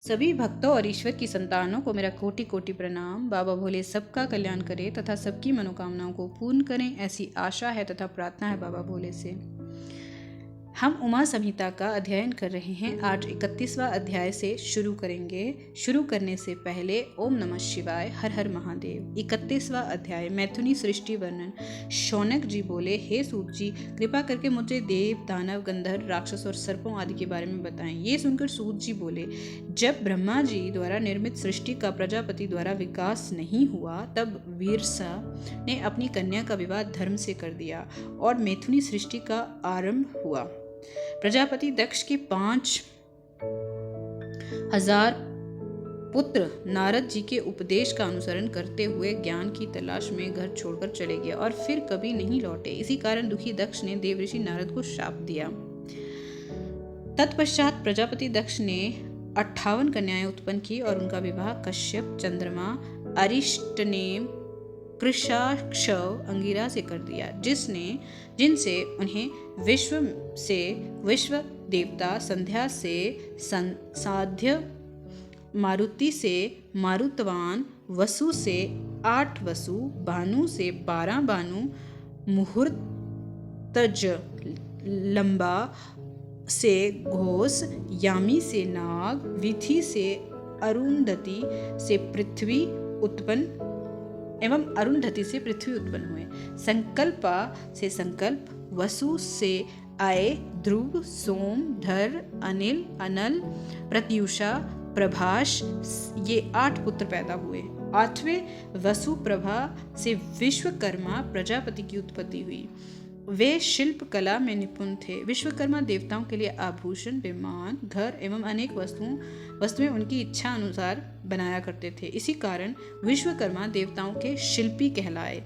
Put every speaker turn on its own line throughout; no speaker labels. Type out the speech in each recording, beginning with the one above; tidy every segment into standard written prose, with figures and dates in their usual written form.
सभी भक्तों और ईश्वर की संतानों को मेरा कोटि कोटि प्रणाम। बाबा भोले सबका कल्याण करें तथा सबकी मनोकामनाओं को पूर्ण करें, ऐसी आशा है तथा प्रार्थना है बाबा भोले से। हम उमा संहिता का अध्ययन कर रहे हैं। आज 31वां अध्याय से शुरू करेंगे। शुरू करने से पहले ओम नमः शिवाय, हर हर महादेव। 31वां अध्याय, मैथुनी सृष्टि वर्णन। शौनक जी बोले, हे सूत जी, कृपा करके मुझे देव, दानव, गंधर्व, राक्षस और सर्पों आदि के बारे में बताएं। ये सुनकर सूत जी बोले, जब ब्रह्मा जी द्वारा निर्मित सृष्टि का प्रजापति द्वारा विकास नहीं हुआ, तब वीरसा ने अपनी कन्या का विवाह धर्म से कर दिया और मैथुनी सृष्टि का आरंभ हुआ। प्रजापति दक्ष के 5000 पुत्र नारद जी के उपदेश का अनुसरण करते हुए ज्ञान की तलाश में घर छोड़कर चले गए और फिर कभी नहीं लौटे। इसी कारण दुखी दक्ष ने देवऋषि नारद को शाप दिया। तत्पश्चात प्रजापति दक्ष ने 58 कन्याएं उत्पन्न की और उनका विवाह कश्यप, चंद्रमा, अरिष्टनेम, कृशाक्षव, अंगिरा से कर दिया, जिनसे उन्हें विश्व देवता, संध्या से साध्य, मारुति से मारुतवान, वसु से 8 वसु, भानु से 12 भानु, मुहूर्तज लंबा से घोष, यामी से नाग, विधि से अरुंधति से पृथ्वी उत्पन्न हुए। संकल्पा से संकल्प, वसु से आए, ध्रुव, सोम, धर, अनिल, अनल, प्रत्युषा, प्रभाष, ये 8 पुत्र पैदा हुए। 8वें वसु प्रभा से विश्वकर्मा प्रजापति की उत्पत्ति हुई। वे शिल्प कला में निपुण थे। विश्वकर्मा देवताओं के लिए आभूषण, विमान, घर एवं अनेक वस्तुएं उनकी इच्छा अनुसार बनाया करते थे। इसी कारण विश्वकर्मा देवताओं के शिल्पी कहलाए।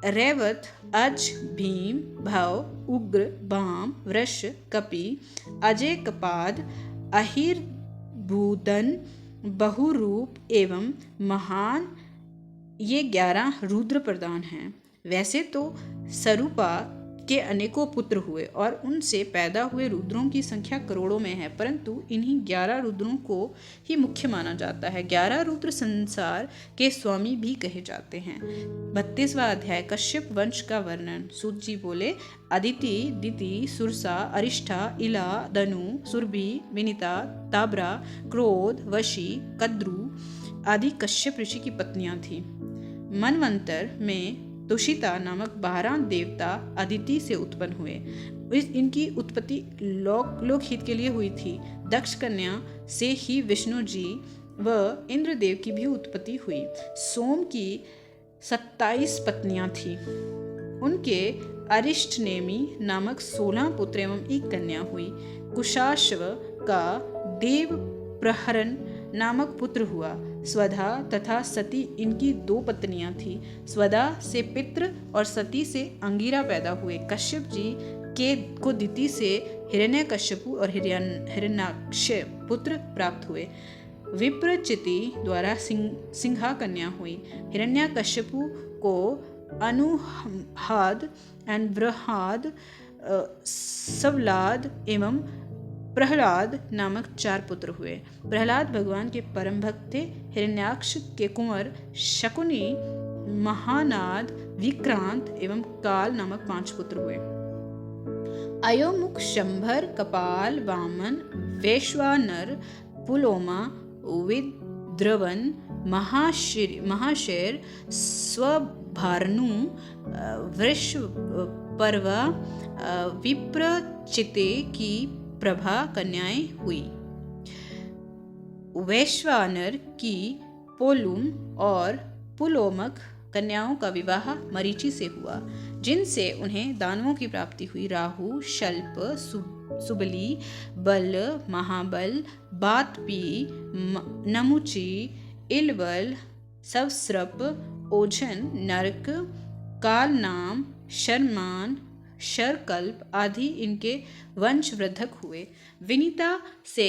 रैवत, अज, भीम, भव, उग्र, बाम, वृष, कपि, अजय, कपाद, अहिर, भूदन, बहुरूप एवं महान, ये 11 रुद्र प्रधान हैं। वैसे तो सरूपा के अनेकों पुत्र हुए और उनसे पैदा हुए रुद्रों की संख्या करोड़ों में है, परंतु इन्हीं 11 रुद्रों को ही मुख्य माना जाता है। 11 रुद्र संसार के स्वामी भी कहे जाते हैं। 32वां अध्याय, कश्यप वंश का वर्णन। सूत जी बोले, अदिति, दिति, सुरसा, अरिष्ठा, इला, दनु, सुरभि, विनीता, ताब्रा, क्रोध, वशी, कद्रु आदि कश्यप ऋषि की पत्नियां थीं। मनवंतर में तुषिता नामक 12 देवता अदिति से उत्पन्न हुए। इनकी उत्पत्ति लोकहित के लिए हुई थी। दक्ष कन्या से ही विष्णु जी व इंद्रदेव की भी उत्पत्ति हुई। सोम की 27 पत्नियां थीं। उनके अरिष्टनेमी नामक 16 पुत्र एवं 1 कन्या हुई। कुशाश्व का देव प्रहरण नामक पुत्र हुआ। स्वधा तथा सती इनकी 2 पत्नियां थीं। स्वधा से पितृ और सती से अंगिरा पैदा हुए। कश्यप जी को दिति से हिरण्यकश्यपु और हिरण्याक्ष पुत्र प्राप्त हुए। विप्रचिति द्वारा सिंहा कन्या हुई। हिरण्यकश्यपु को अनुहाद एंड बृहाद, सवलाद एवं प्रहलाद नामक 4 पुत्र हुए। प्रहलाद भगवान के परम भक्त थे। हिरण्याक्ष के कुंवर शकुनी, महानाद, विक्रांत एवं काल नामक 5 पुत्र हुए। अयोमुख, शंभर, कपाल, वामन, वैश्वानर, पुलोमा, विद्रवन, महाशेर, स्वभानु, वृषपर्वा, विप्रचिते की प्रभा कन्याएं हुई। वैश्वानर की पोलुम और पुलोमक कन्याओं का विवाह मरीचि से हुआ, जिनसे उन्हें दानवों की प्राप्ति हुई। राहु, शल्प, सुबली, बल, महाबल, बातपी, नमुची, इलवल, सवस्रप, ओझन, नरक, कालनाम, शर्मान, शरकल्प आदि इनके वंशवृद्धक हुए। विनीता से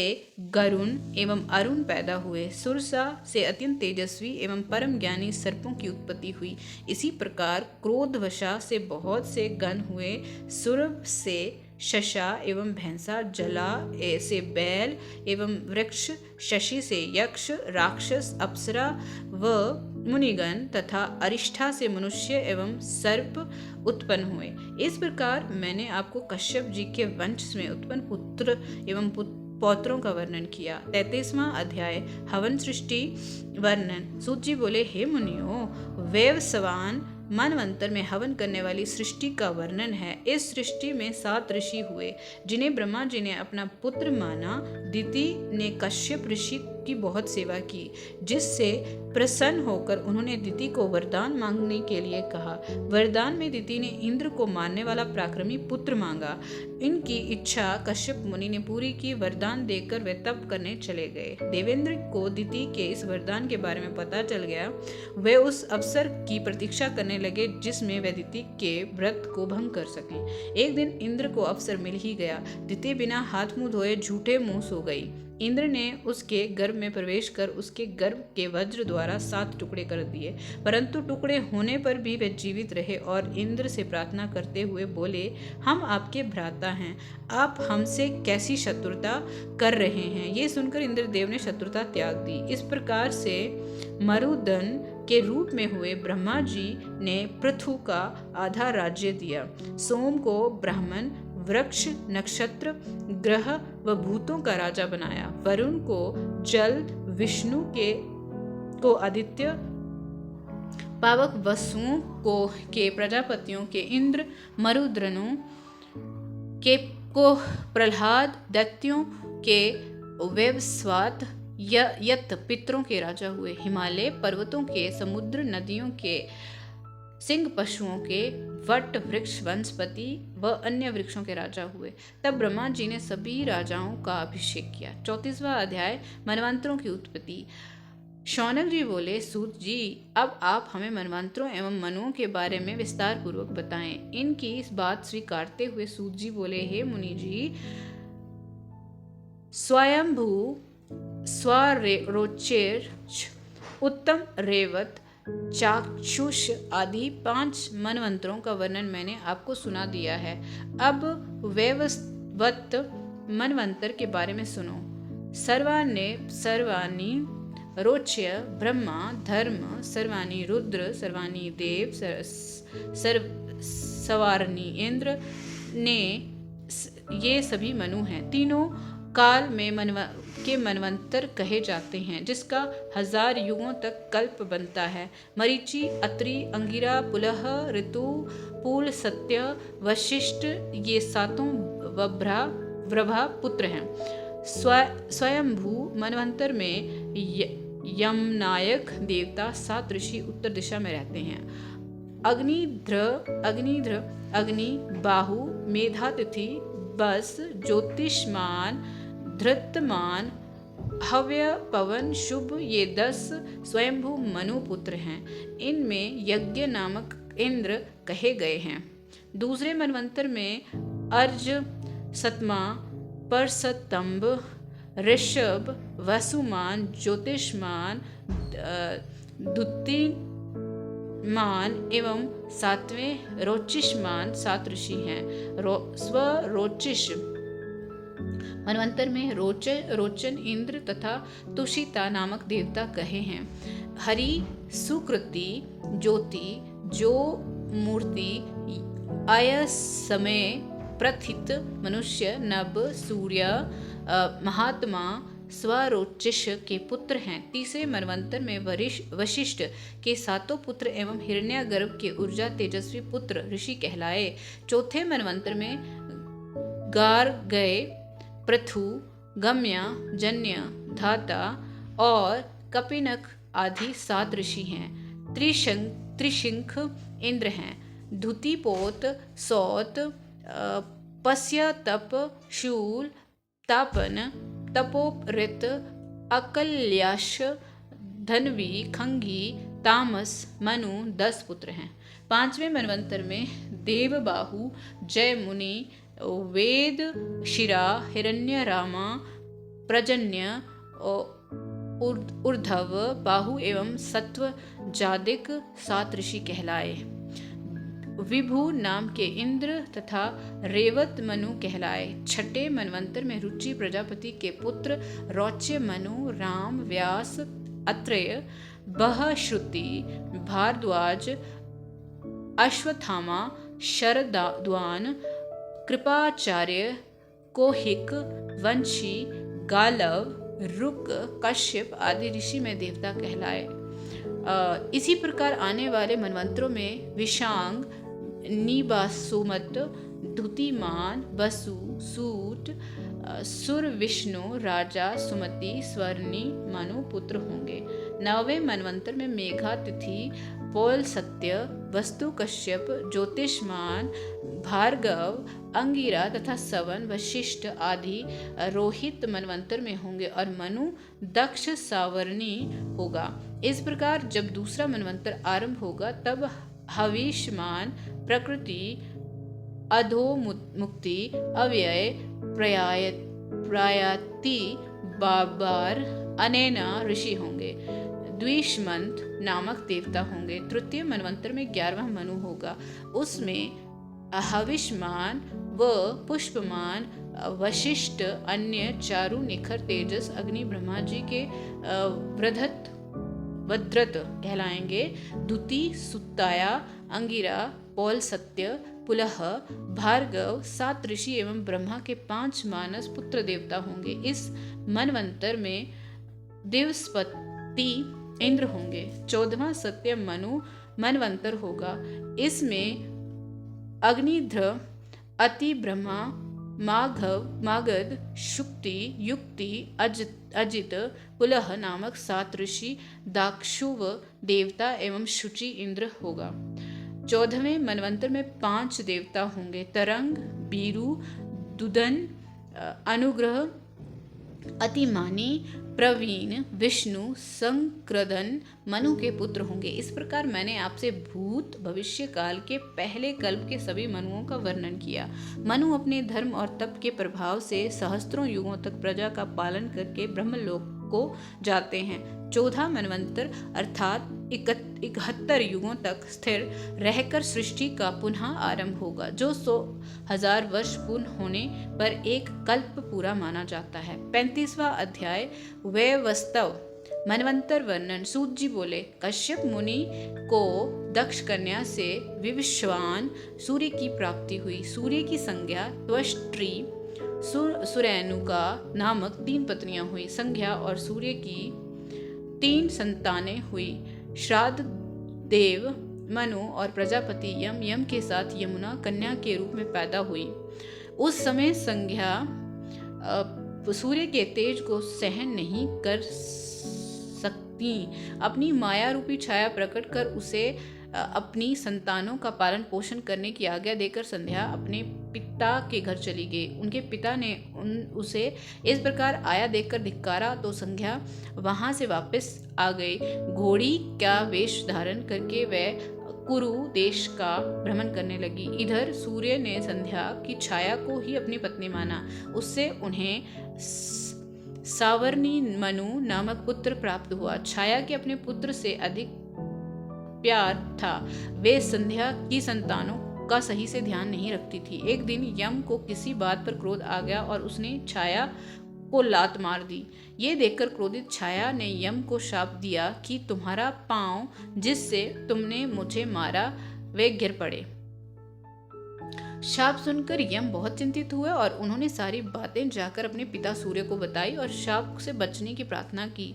गरुण एवं अरुण पैदा हुए। सुरसा से अत्यंत तेजस्वी एवं परम ज्ञानी सर्पों की उत्पत्ति हुई। इसी प्रकार क्रोधवशा से बहुत से गण हुए। सुरभ से शशा एवं भैंसा, जला से बैल एवं वृक्ष, शशि से यक्ष, राक्षस, अप्सरा व मुनिगण तथा अरिष्ठा से मनुष्य एवं सर्प उत्पन्न हुए। इस प्रकार मैंने आपको कश्यप जी के वंश में उत्पन्न पुत्र एवं पौत्रों का वर्णन किया। 33वां अध्याय हवन सृष्टि वर्णन। सूत जी बोले, हे मुनियों, वैवस्वान मनवंतर में हवन करने वाली सृष्टि का वर्णन है। इस सृष्टि में 7 ऋषि हुए जिन्हें ब्रह्मा जी ने अपना पुत्र माना। दिति ने कश्यप ऋषि की बहुत सेवा की, जिससे प्रसन्न होकर उन्होंने दिति को वरदान मांगने के लिए कहा। वरदान में दिति ने इंद्र को मारने वाला पराक्रमी पुत्र मांगा। इनकी इच्छा कश्यप मुनि ने पूरी की। वरदान देकर वे तप करने चले गए। देवेंद्र को दिति के इस वरदान के बारे में पता चल गया। वे उस अवसर की प्रतीक्षा करने लगे जिसमें वे दिति के व्रत को भंग कर सकें। एक दिन इंद्र को अवसर मिल ही गया। दिति बिना हाथ मुंह धोए झूठे मुंह सो गई। इंद्र ने उसके गर्भ में प्रवेश कर उसके गर्भ के वज्र द्वारा 7 टुकड़े कर दिए, परंतु टुकड़े होने पर भी वे जीवित रहे और इंद्र से प्रार्थना करते हुए बोले, हम आपके भ्राता हैं, आप हमसे कैसी शत्रुता कर रहे हैं। ये सुनकर इंद्रदेव ने शत्रुता त्याग दी। इस प्रकार से मरुदन के रूप में हुए ब्रह्मा जी ने पृथु का आधा राज्य दिया, सोम को ब्राह्मण, वृक्ष, नक्षत्र, ग्रह व भूतों का राजा बनाया, वरुण को जल, विष्णु को आदित्य, पावक वसुओं के प्रजापतियों के इंद्र, मरुद्रनों को प्रहलाद, दैत्यों के वैवस्वात, यत पितरों के राजा हुए। हिमालय पर्वतों के, समुद्र नदियों के, सिंह पशुओं के, वट वृक्ष, वनस्पति व अन्य वृक्षों के राजा हुए। तब ब्रह्मा जी ने सभी राजाओं का अभिषेक किया। 34वां अध्याय मनवंतरों की उत्पत्ति। शौनक जी बोले, सूत जी, अब आप हमें मनवंतरों एवं मनुओं के बारे में विस्तार पूर्वक बताएं। इनकी इस बात स्वीकारते हुए सूत जी बोले, हे मुनि जी, स्वयंभू, स्वरोचेर, उत्तम रेवत, चाक्षुष आदि 5 मनवंतरों का वर्णन मैंने आपको सुना दिया है। अब वैवस्वत मनवंतर के बारे में सुनो। सर्वाणी रोच्य ब्रह्मा, धर्म, सर्वाणी रुद्र, सर्वाणी देव, सवारणी इंद्र ने, ये सभी मनु हैं। तीनों काल में मनवंतर कहे जाते हैं, जिसका 1000 युगों तक कल्प बनता है। मरीचि, अत्रि, अंगिरा, पुलह, ऋतु, पूल, सत्य, वशिष्ठ, ये 7 वृभा पुत्र हैं। स्वयंभू मनवंतर में यमनायक देवता 7 ऋषि उत्तर दिशा में रहते हैं। अग्निध्र, अग्नि, बाहु, मेधातिथि, बस, ज्योतिष्मान, धृतमान, हव्य, पवन, शुभ, ये 10 स्वयंभू मनु पुत्र हैं। इनमें यज्ञ नामक इंद्र कहे गए हैं। दूसरे मनवंतर में अर्ज, सतमा, परसतंब, ऋषभ, वसुमान, ज्योतिष्मान, द्युतिमान एवं 7वें रोचिष्मान 7 ऋषि हैं। स्वरोचिष मनवंतर में रोचन, इंद्र तथा तुषिता नामक देवता कहे हैं। हरि, सुकृति, ज्योति, जो मूर्ति, आय, समय, प्रथित, मनुष्य, नभ, सूर्य, महात्मा, स्वरोचिष के पुत्र हैं। तीसरे मनवंतर में वशिष्ठ के 7 पुत्र एवं हिरण्यगर्भ के ऊर्जा तेजस्वी पुत्र ऋषि कहलाए। चौथे मनवंतर में गार्गय, पृथु, गम्य, जन्य, धाता और कपिनक आदि 7 ऋषि हैं। त्रिशंख इंद्र हैं। धुतिपोत, सौत, पस्य, तप, शूल, तापन, तपोऋत, अकल्याश, धनवी, खंगी, तामस, मनु 10 पुत्र हैं। 5वें मनवंतर में देवबाहु, जयमुनि, वेद शिरा, हिरण्य रामा, प्रजन्य, ऊर्ध्व, बाहु एवं सत्व जादिक 7 ऋषि कहलाए। विभु नाम के इंद्र तथा रेवत मनु कहलाए। छठे मनवंतर में रुचि प्रजापति के पुत्र रौच्य मनु, राम, व्यास, अत्रेय, बहश्रुति, भारद्वाज, अश्वत्थामा, शरद्वान, कृपाचार्य, कोहिक, वंशी, गालव, रुक, कश्यप आदि ऋषि में देवता कहलाए। इसी प्रकार आने वाले मनवंतरों में विशांग, निबासुमत, धुतिमान, बसु, सूत, सुर, विष्णु, राजा, सुमति, स्वर्णी, मनु पुत्र होंगे। 9वें मनवंतर में मेघा, तिथि, पौल, सत्य, वस्तु, कश्यप, ज्योतिष्मान, भार्गव, अंगिरा तथा सवन, वशिष्ठ आदि रोहित मनवंतर में होंगे और मनु दक्ष, सावर्णी होगा। इस प्रकार जब दूसरा मनवंतर आरंभ होगा तब हविष्मान, प्रकृति, अधोमुक्ति, अव्यय, प्रयाति, बाबर, अनैना ऋषि होंगे। द्विषमंत नामक देवता होंगे। तृतीय मनवंतर में 11वां मनु होगा। उसमें हविष्मान व पुष्पमान, वशिष्ठ, अन्य, चारु, निखर, तेजस, अग्नि, ब्रह्मा जी के वद्रत कहलाएंगे। द्युति, सुत्ताया, अंगिरा, पौल, सत्य, पुलह, भार्गव, 7 ऋषि एवं ब्रह्मा के 5 मानस पुत्र देवता होंगे। इस मनवंतर में दिवस्पति इंद्र होंगे। 14वां सत्य मनु मनवंतर होगा। इसमें अग्निध्र, अति, ब्रह्मा, मागध, शुक्ति, युक्ति, अजित, पुलह नामक 7 ऋषि, दाक्षुव देवता एवं शुचि इंद्र होगा। 14वें मनवंतर में 5 देवता होंगे। तरंग, बीरु, दुदन, अनुग्रह, अतिमानी, प्रवीण, विष्णु, संक्रदन मनु के पुत्र होंगे। इस प्रकार मैंने आपसे भूत भविष्य काल के पहले कल्प के सभी मनुओं का वर्णन किया। मनु अपने धर्म और तप के प्रभाव से सहस्त्रों युगों तक प्रजा का पालन करके ब्रह्मलोक को जाते हैं। 14 मनवंतर अर्थात 71 युगों तक स्थिर रहकर सृष्टि का पुनः आरंभ होगा, जो 100,000 वर्ष पूर्ण होने पर एक कल्प पूरा माना जाता है। 35वां अध्याय वैवस्वत मनवंतर वर्णन। सूत जी बोले, कश्यप मुनि को दक्ष कन्या से विवस्वान सूर्य की प्राप्ति हुई। सूर्य की संज्ञा त्वष्ट्री, सुरैनुका नामक 3 पत्नियां हुई। संज्ञा और सूर्य की 3 संतानें हुई। श्राद्ध देव, मनु और प्रजापति यम के साथ यमुना कन्या के रूप में पैदा हुई। उस समय संज्ञा सूर्य के तेज को सहन नहीं कर सकती। अपनी माया रूपी छाया प्रकट कर उसे अपनी संतानों का पालन पोषण करने की आज्ञा देकर संध्या अपने पिता के घर चली गई। उनके पिता ने उसे इस प्रकार आया देखकर धिक्कारा तो संध्या वहां से वापस आ गई। घोड़ी का वेश धारण करके वह कुरु देश का भ्रमण करने लगी। इधर सूर्य ने संध्या की छाया को ही अपनी पत्नी माना। उससे उन्हें सावर्णी मनु नामक पुत्र प्राप्त हुआ। छाया के अपने पुत्र से अधिक प्यार था। वे संध्या की संतानों का सही से ध्यान नहीं रखती थी। एक दिन यम को किसी बात पर क्रोध आ गया और उसने छाया को लात मार दी। ये देखकर क्रोधित छाया ने यम को शाप दिया कि तुम्हारा पांव जिससे तुमने मुझे मारा वे गिर पड़े। शाप सुनकर यम बहुत चिंतित हुए और उन्होंने सारी बातें जाकर अपने पिता सूर्य को बताई और शाप से बचने की प्रार्थना की।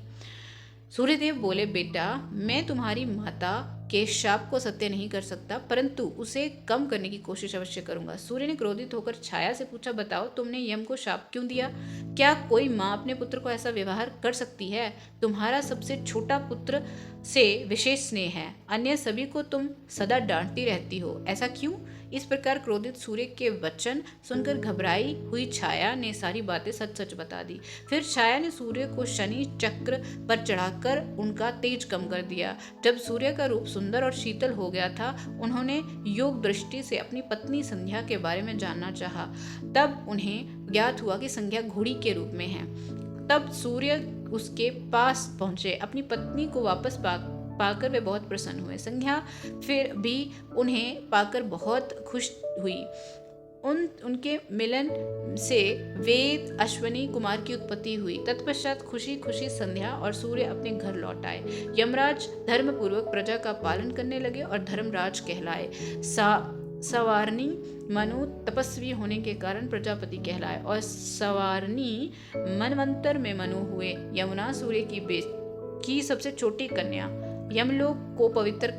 सूर्यदेव बोले, बेटा, मैं तुम्हारी माता के शाप को सत्य नहीं कर सकता, परंतु उसे कम करने की कोशिश अवश्य करूंगा। सूर्य ने क्रोधित होकर छाया से पूछा, बताओ तुमने यम को शाप क्यों दिया? क्या कोई माँ अपने पुत्र को ऐसा व्यवहार कर सकती है? तुम्हारा सबसे छोटा पुत्र से विशेष स्नेह है, अन्य सभी को तुम सदा डांटती रहती हो, ऐसा क्यों? इस प्रकार क्रोधित सूर्य के वचन सुनकर घबराई हुई छाया ने सारी बातें सच सच बता दी। फिर छाया ने सूर्य को शनि चक्र पर चढ़ाकर उनका तेज कम कर दिया। जब सूर्य का रूप सुंदर और शीतल हो गया था, उन्होंने योग दृष्टि से अपनी पत्नी संध्या के बारे में जानना चाहा। तब उन्हें ज्ञात हुआ कि संध्या घोड़ी के रूप में है। तब सूर्य उसके पास पहुंचे, अपनी पत्नी को वापस पाकर वे बहुत प्रसन्न हुए। संध्या फिर भी उन्हें पाकर बहुत खुश हुई। उनके मिलन से वेद अश्वनी कुमार की उत्पत्ति हुई। तत्पश्चात खुशी खुशी संध्या और सूर्य अपने घर लौट आए। यमराज धर्म पूर्वक प्रजा का पालन करने लगे और धर्मराज कहलाए। सवारणी मनु तपस्वी होने के कारण प्रजापति कहलाए और सवारणी मनवंतर में मनु हुए। यमुना सूर्य की सबसे छोटी कन्या यमलोक को पवित्र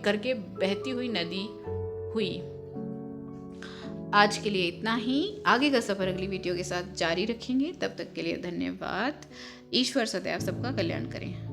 करके बहती हुई नदी हुई। आज के लिए इतना ही। आगे का सफर अगली वीडियो के साथ जारी रखेंगे। तब तक के लिए धन्यवाद। ईश्वर सदैव सबका कल्याण करें।